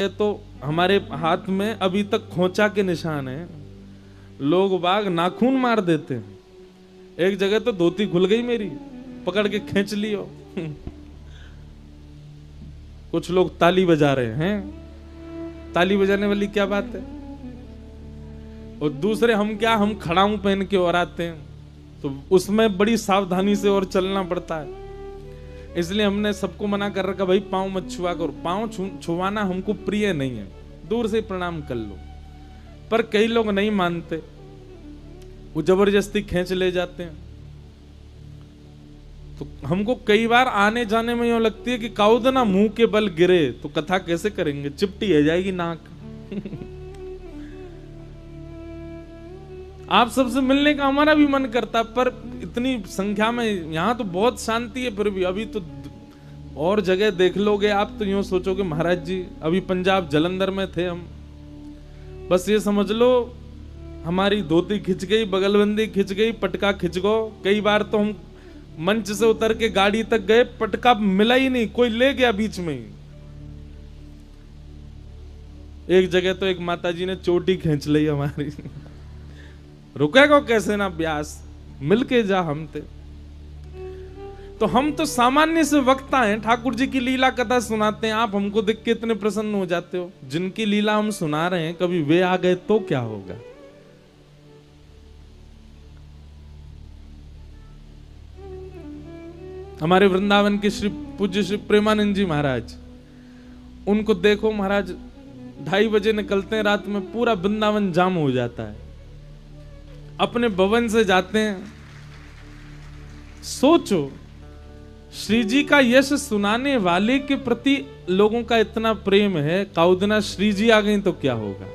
तो हमारे हाथ में अभी तक खोंचा के निशान है। लोग बाग नाखून मार देते हैं। एक जगह तो धोती खुल गई मेरी, पकड़ के खींच लियो। कुछ लोग ताली बजा रहे हैं, ताली बजाने वाली क्या बात है। और दूसरे हम खड़ाऊं पहन के और आते हैं, तो उसमें बड़ी सावधानी से और चलना पड़ता है। इसलिए हमने सबको मना कर रखा, भाई पाँव मत छुआ करो। पाँव छुआना हमको प्रिय नहीं है, दूर से प्रणाम कर लो। पर कई लोग नहीं मानते, वो जबरदस्ती खींच ले जाते हैं। तो हमको कई बार आने जाने में यूं लगती है कि काउदना मुंह के बल गिरे तो कथा कैसे करेंगे, चिपटी है जाएगी नाक। आप सबसे मिलने का हमारा भी मन करता, पर इतनी संख्या में यहाँ तो बहुत शांति है। फिर भी अभी तो और जगह देख लोगे आप तो यूं सोचोगे महाराज जी अभी पंजाब जलंधर में थे हम। बस ये समझ लो हमारी धोती खिंच गई, बगलबंदी खिंच गई, पटका खिंच गो। कई बार तो हम मंच से उतर के गाड़ी तक गए, पटका मिला ही नहीं, कोई ले गया बीच में ही। एक जगह तो एक माताजी ने चोटी खींच ली हमारी। रुकेगा कैसे ना ब्यास, मिलके जा हम थे। तो हम तो सामान्य से वक्ता हैं, ठाकुर जी की लीला कथा सुनाते हैं। आप हमको देख के इतने प्रसन्न हो जाते हो। जिनकी लीला हम सुना रहे हैं कभी वे आ गए तो क्या होगा। हमारे वृंदावन के श्री पूज्य श्री प्रेमानंद जी महाराज, उनको देखो महाराज 2:30 बजे निकलते हैं, रात में पूरा वृंदावन जाम हो जाता है। अपने भवन से जाते हैं। सोचो श्री जी का यश सुनाने वाले के प्रति लोगों का इतना प्रेम है, काउदना श्री जी आ गई तो क्या होगा।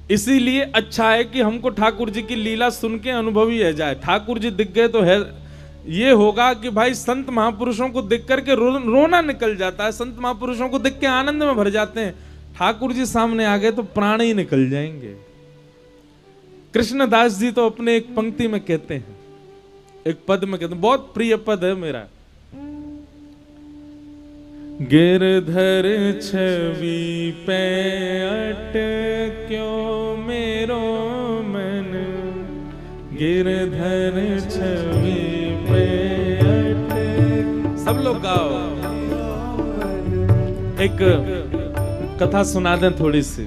इसीलिए अच्छा है कि हमको ठाकुर जी की लीला सुन के अनुभव ही है जाए। ठाकुर जी दिख गए तो है ये होगा कि भाई संत महापुरुषों को देख करके रोना निकल जाता है। संत महापुरुषों को देख के आनंद में भर जाते हैं। ठाकुर जी सामने आ गए तो प्राण ही निकल जाएंगे। कृष्णदास जी तो अपने एक पंक्ति में कहते हैं, एक पद में कहते हैं, बहुत प्रिय पद है मेरा। गिरधर छवि पे अटक्यो मेरो मन, गिरधर छवि पे अटक। सब लोग गाओ। एक कथा सुना दें थोड़ी सी।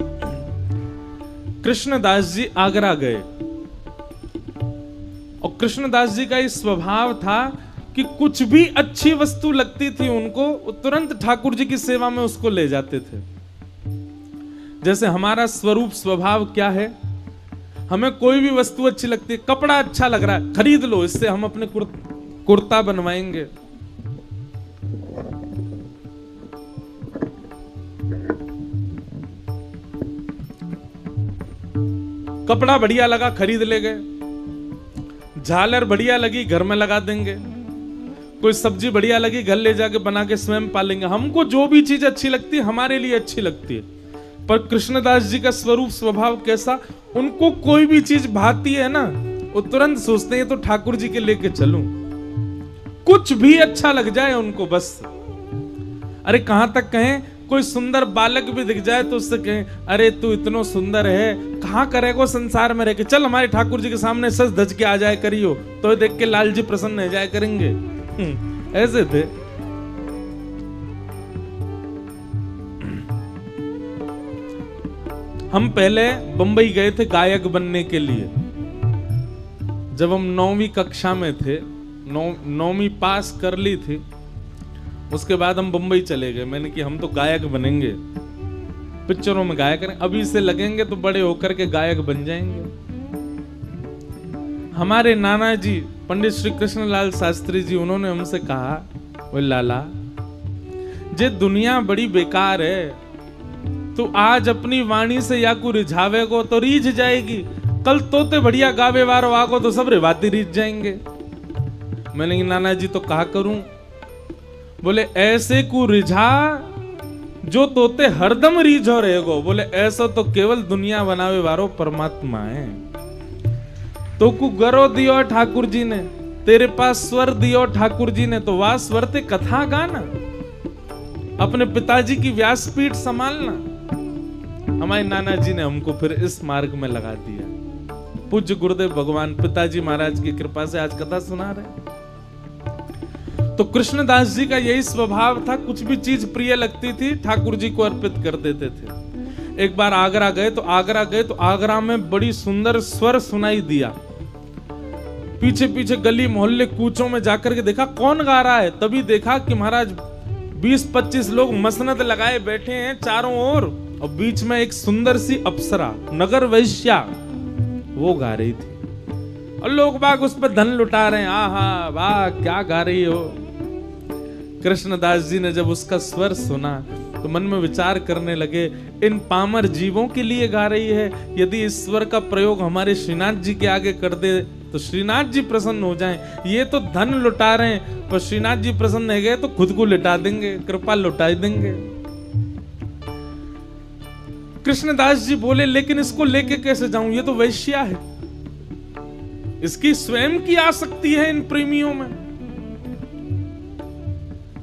कृष्णदास जी आगरा गए और कृष्णदास जी का इस स्वभाव था कि कुछ भी अच्छी वस्तु लगती थी उनको, तुरंत ठाकुर जी की सेवा में उसको ले जाते थे। जैसे हमारा स्वरूप स्वभाव क्या है, हमें कोई भी वस्तु अच्छी लगती है, कपड़ा अच्छा लग रहा है खरीद लो, इससे हम अपने कुर्ता बनवाएंगे। कपड़ा बढ़िया लगा खरीद ले गए, झालर बढ़िया लगी घर में लगा देंगे, कोई सब्जी बढ़िया लगी घर ले जाके बना के स्वयं पालेंगे। हमको जो भी चीज अच्छी लगती है हमारे लिए अच्छी लगती है। पर कृष्णदास जी का स्वरूप स्वभाव कैसा, उनको कोई भी चीज भाती है ना, वो तुरंत सोचते हैं तो ठाकुर जी के लेके चलूं। कुछ भी अच्छा लग जाए उनको बस। अरे कहां तक कहें, कोई सुंदर बालक भी दिख जाए तो उससे कहें, अरे तू इतना सुंदर है, कहां करेगा संसार में रह के, चल हमारे ठाकुर जी के सामने सज धज के आ जाए करियो, तो देख के लाल जी प्रसन्न हो जाए करेंगे। ऐसे थे। हम पहले बंबई गए थे गायक बनने के लिए। जब हम 9वीं कक्षा में थे, 9वीं पास कर ली थी, उसके बाद हम बंबई चले गए। मैंने कि हम तो गायक बनेंगे, पिक्चरों में गायक करेंगे, अभी से लगेंगे तो बड़े होकर के गायक बन जाएंगे। हमारे नाना जी पंडित श्री कृष्णलाल शास्त्री जी, उन्होंने हमसे कहा, वो लाला जे दुनिया बड़ी बेकार है, तू आज अपनी वाणी से या को रिझावे को तो रीझ जाएगी, कल तोते बढ़िया गावे वारो आगो तो सब रिवाती रीझ जाएंगे। मैंने कि नाना जी तो कहा करूं। बोले ऐसे को रिझा जो तोते हरदम रीझो रहेगो। बोले ऐसा तो केवल दुनिया बनावे वारो परमात्मा है। तो को गरो दियो ठाकुर जी ने, तेरे पास स्वर दियो ठाकुर जी ने, तो वाह स्वर ते कथा गाना। अपने पिताजी की व्यासपीठ संभालना। हमारे नाना जी ने हमको फिर इस मार्ग में लगा दिया। पूज्य गुरुदेव भगवान पिताजी महाराज की कृपा से आज कथा सुना रहे। तो कृष्णदास जी का यही स्वभाव था, कुछ भी चीज प्रिय लगती थी ठाकुर जी को अर्पित कर देते थे। एक बार आगरा गए तो आगरा में बड़ी सुंदर स्वर सुनाई दिया। पीछे पीछे गली मोहल्ले कूचों में जाकर के देखा कौन गा रहा है। तभी देखा कि महाराज 20-25 लोग मसनद लगाए बैठे हैं चारों ओर, और बीच में एक सुंदर सी अप्सरा नगर वैश्या वो गा रही थी, और लोग बाग उस पर धन लुटा रहे हैं। आहा वाह क्या गा रही हो। कृष्णदास जी ने जब उसका स्वर सुना तो मन में विचार करने लगे, इन पामर जीवों के लिए गा रही है। यदि इस स्वर का प्रयोग हमारे श्रीनाथ जी के आगे कर दे तो श्रीनाथ जी प्रसन्न हो जाएं। ये तो धन लुटा रहे हैं, पर श्रीनाथ जी प्रसन्न नहीं गए तो खुद को लुटा देंगे, कृपा लुटा देंगे। कृष्णदास जी बोले, लेकिन इसको लेके कैसे जाऊं, ये तो वैश्या है, इसकी स्वयं की आसक्ति है इन प्रेमियों में।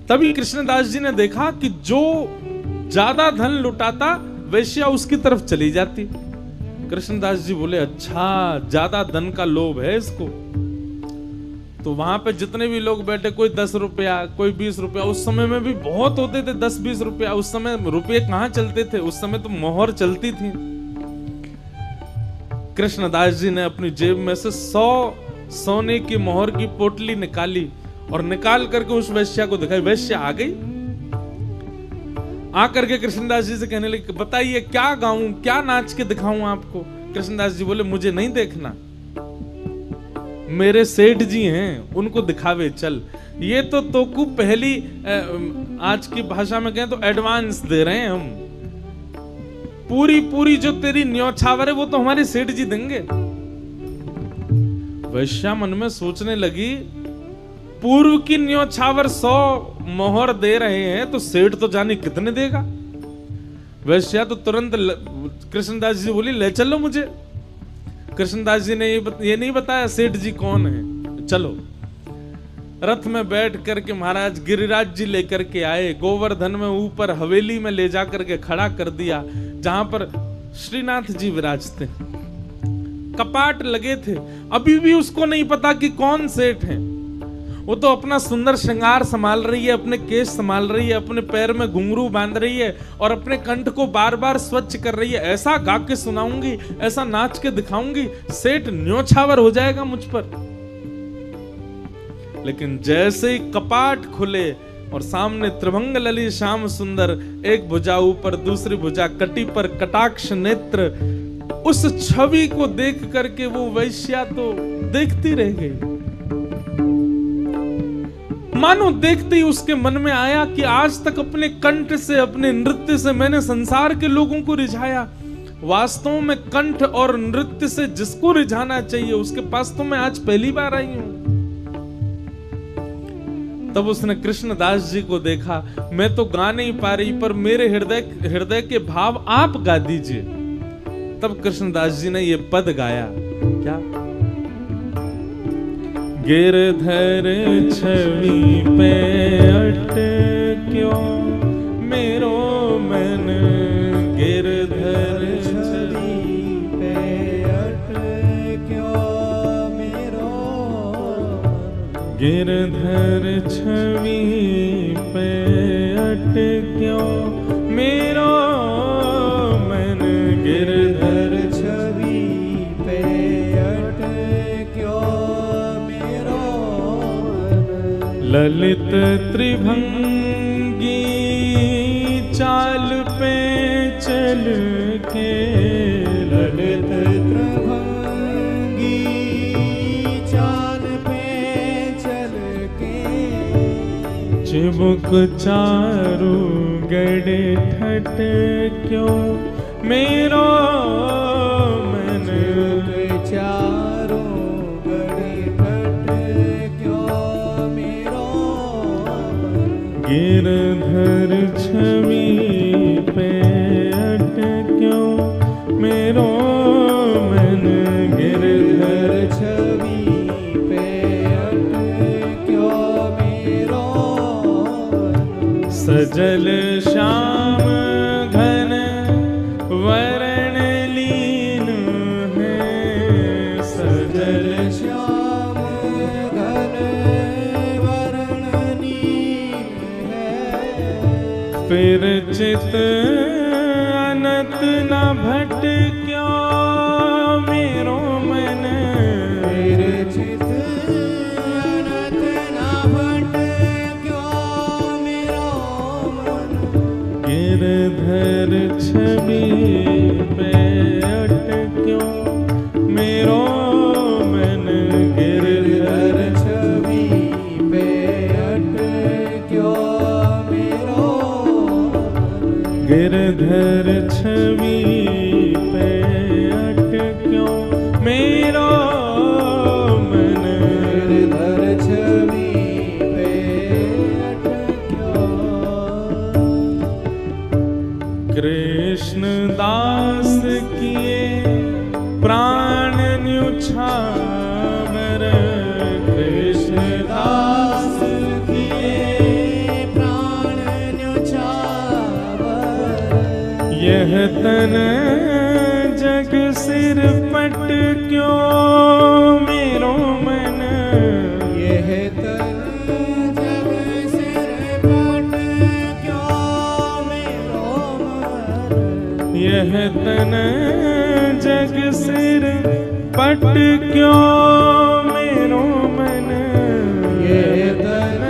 तभी कृष्णदास जी ने देखा कि जो ज्यादा धन लुटाता वैश्या उसकी तरफ चली जाती। कृष्णदास जी बोले, अच्छा ज्यादा धन का लोभ है इसको। तो वहां पे जितने भी लोग बैठे, कोई 10 रुपया, कोई 20 रुपया, उस समय में भी बहुत होते थे 10-20 रुपया। उस समय रुपये कहां चलते थे, उस समय तो मोहर चलती थी। कृष्णदास जी ने अपनी जेब में से 100 सोने की मोहर की पोटली निकाली और निकाल करके उस वैश्या को दिखाई। वैश्या आ गई, आकर के कृष्णदास जी से कहने लगे, बताइए क्या गाऊं, क्या नाच के दिखाऊं आपको। कृष्णदास जी बोले, मुझे नहीं देखना, मेरे सेठ जी हैं, उनको दिखावे चल। ये तो तोकू पहली आज की भाषा में कहें तो एडवांस दे रहे हैं हम। पूरी जो तेरी न्योछावर है वो तो हमारे सेठ जी देंगे। वैश्या मन में सोचने लगी, पूर्व की न्योछावर 100 मोहर दे रहे हैं तो सेठ तो जाने कितने देगा। वैश्या तो तुरंत कृष्णदास जी बोली, ले चलो मुझे। कृष्णदास जी ने ये नहीं बताया सेठ जी कौन है। चलो रथ में बैठ करके महाराज गिरिराज जी लेकर के आए। गोवर्धन में ऊपर हवेली में ले जाकर के खड़ा कर दिया, जहां पर श्रीनाथ जी विराजते। कपाट लगे थे, अभी भी उसको नहीं पता कि कौन सेठ है। वो तो अपना सुंदर श्रृंगार संभाल रही है, अपने केश संभाल रही है, अपने पैर में घुंघरू बांध रही है और अपने कंठ को बार बार स्वच्छ कर रही है। ऐसा गा के सुनाऊंगी, ऐसा नाच के दिखाऊंगी, सेठ न्योछावर हो जाएगा मुझ पर। लेकिन जैसे ही कपाट खुले और सामने त्रिभंग ललित श्याम सुंदर, एक भुजा ऊपर दूसरी भुजा कटी पर कटाक्ष नेत्र, उस छवि को देख करके वो वैश्या तो देखती रह गई। मानो देखते ही उसके मन में आया कि आज तक अपने कंठ से, अपने नृत्य से मैंने संसार के लोगों को रिझाया। वास्तव में कंठ और नृत्य से जिसको रिझाना चाहिए उसके पास तो मैं आज पहली बार आई हूं। तब उसने कृष्णदास जी को देखा, मैं तो गा नहीं पा रही, पर मेरे हृदय के भाव आप गा दीजिए। तब कृष्णदास जी ने ये पद गाया, क्या? गिरधर छवि पे अटक्यो मेरो मन, गिरधर छवि पे अटक्यो मेरो, गिरधर छवि पे अटक्यो मेरो मन, गिरधर छवि पे अटक्यो ललित त्रिभंगी चाल पे चल के, ललित त्रिभंगी चाल पे चल के, चिबुक चारू गड़े ठट क्यों मेरो मन, चारू गिरधर छवि पे अटक्यो मेरो मन, गिरधर छवि पे अटक्यो मेरो मन। सजल श्याम घन वरण लीन है, सजल श्याम घन वरण लीन है। फिर चित अनत न भटक्यो मेरो मन, फिर चित अनत न भटक्यो मेरो मन। गिरधर छवि पे अटक्यो मेरो मन, गिरधर छवि पे अटक्यो मेरो मन। गिरधर छवि पे अटक्यो मेरो मन, गिरधर छवि पे अटक्यो। कृष्ण दास किए प्राण न्युछावर, कृष्ण दास किए प्राण न्युछावर। यह तन जग सिर पट क्यों मेरो मन, यह तन जग सिर पट क्यों मेरो मन। यह तन जग सिर पट क्यों मेरो मन, यह तन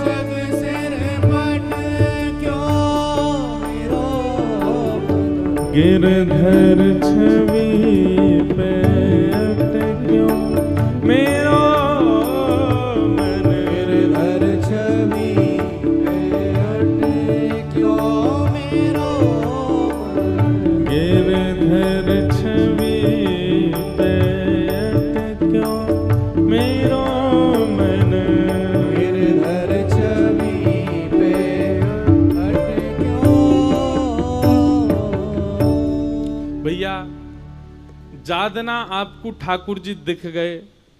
जग सिर पट क्यों मेरो मन। गिरधर छवि पे अटक्यो मेरो मन, गिरधर छवि पे अटक्यो मेरो मन। गिरधर छवि पे अटक्यो मेरो मन। गिरधर छवि पे अटक्यो। भैया जादना आपको ठाकुर जी दिख गए,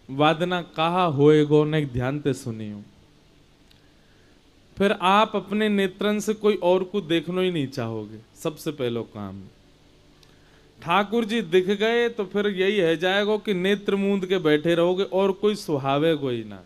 वादना कहा होएगो ने ध्यान से सुनियो। फिर आप अपने नेत्रन से कोई और को देखना ही नहीं चाहोगे। सबसे पहला काम ठाकुर जी दिख गए तो फिर यही है जाएगा कि नेत्र मूंद के बैठे रहोगे और कोई सुहावे कोई ना।